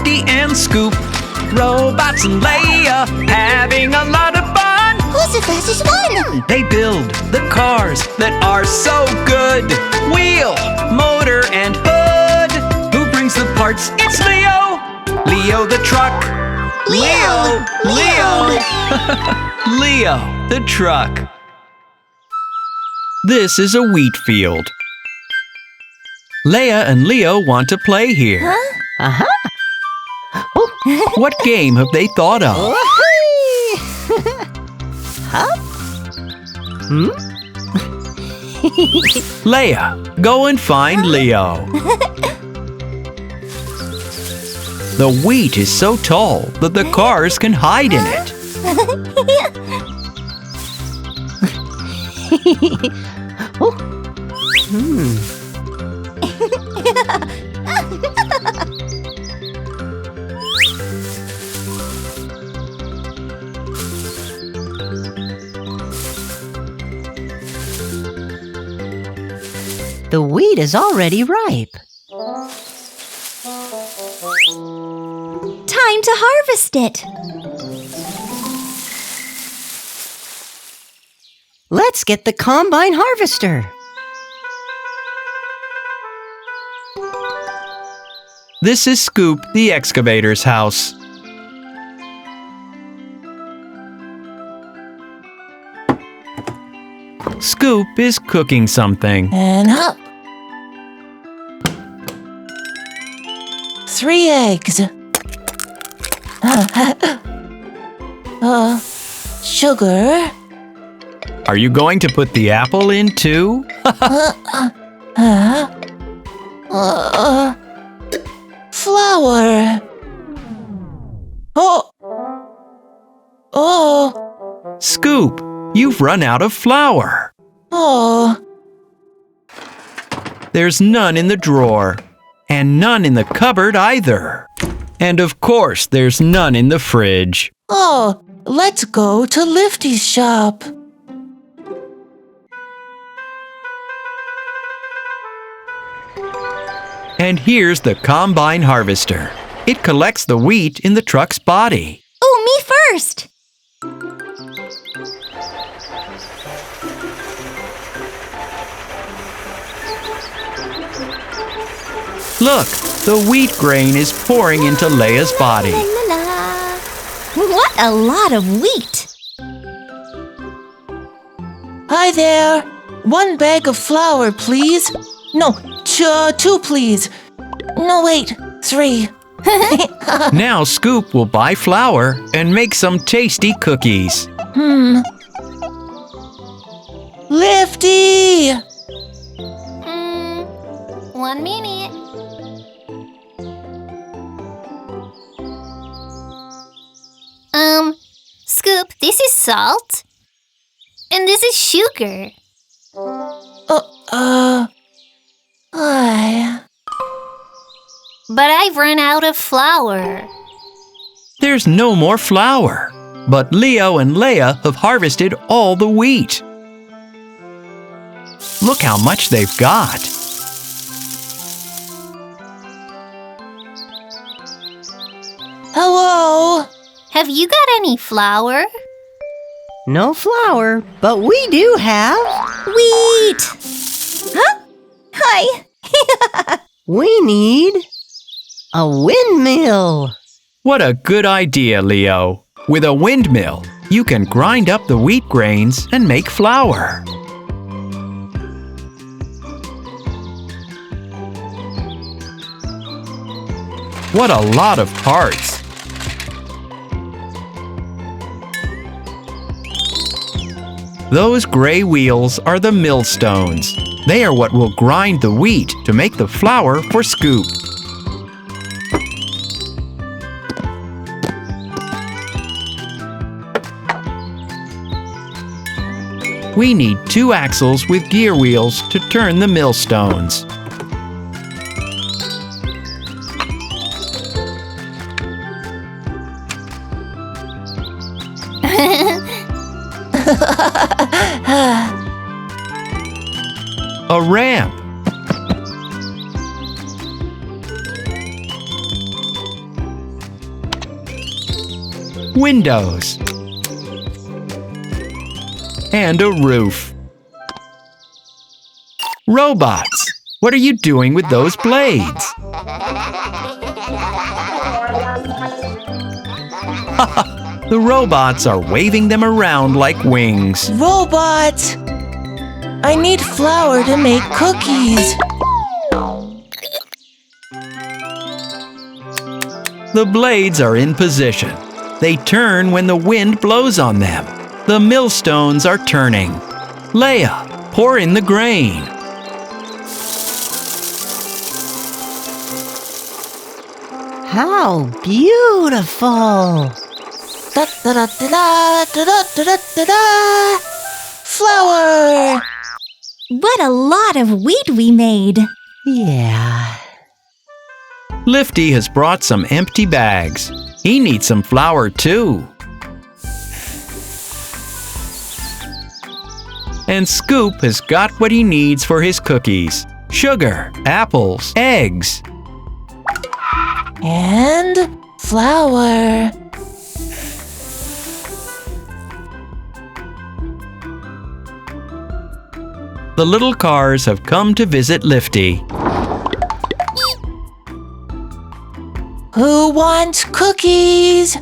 Lefty and Scoop, robots and Leia, having a lot of fun. Who's the fastest one? They build the cars that are so good. Wheel, motor, and hood. Who brings the parts? It's Leo. Leo the Truck. Leo! Leo the Truck. This is a wheat field. Leia and Leo want to play here. Huh? What game have they thought of? Huh? Leia, go and find Leo. The wheat is so tall that the cars can hide in it. The wheat is already ripe. Time to harvest it. Let's get the combine harvester. This is Scoop, the excavator's house. Scoop is cooking something. And up. 3 eggs. Sugar. Are you going to put the apple in too? Flour. Oh. Scoop, you've run out of flour. Oh. There's none in the drawer, and none in the cupboard either. And of course, there's none in the fridge. Oh, let's go to Lifty's shop. And here's the combine harvester. It collects the wheat in the truck's body. Oh, me first. Look, the wheat grain is pouring into Leia's body. La, la, la. What a lot of wheat. Hi there. 1 bag of flour, please. No, 2, please. No, wait, 3. Now Scoop will buy flour and make some tasty cookies. Lifty! 1 minute. Scoop, this is salt. And this is sugar. But I've run out of flour. There's no more flour, but Leo and Leia have harvested all the wheat. Look how much they've got. Hello? Have you got any flour? No flour, but we do have. Wheat! Huh? Hi! We need a windmill. What a good idea, Leo. With a windmill, you can grind up the wheat grains and make flour. What a lot of parts. Those gray wheels are the millstones. They are what will grind the wheat to make the flour for Scoop. We need 2 axles with gear wheels to turn the millstones. A ramp. windows, and a roof. Robots, what are you doing with those blades? The robots are waving them around like wings. Robot! I need flour to make cookies. The blades are in position. They turn when the wind blows on them. The millstones are turning. Lea, pour in the grain. How beautiful! Da da da da da da da da da da. Flour! What a lot of wheat we made! Yeah. Lifty has brought some empty bags. He needs some flour too. And Scoop has got what he needs for his cookies: sugar, apples, eggs. And flour. The little cars have come to visit Lifty. Who wants cookies?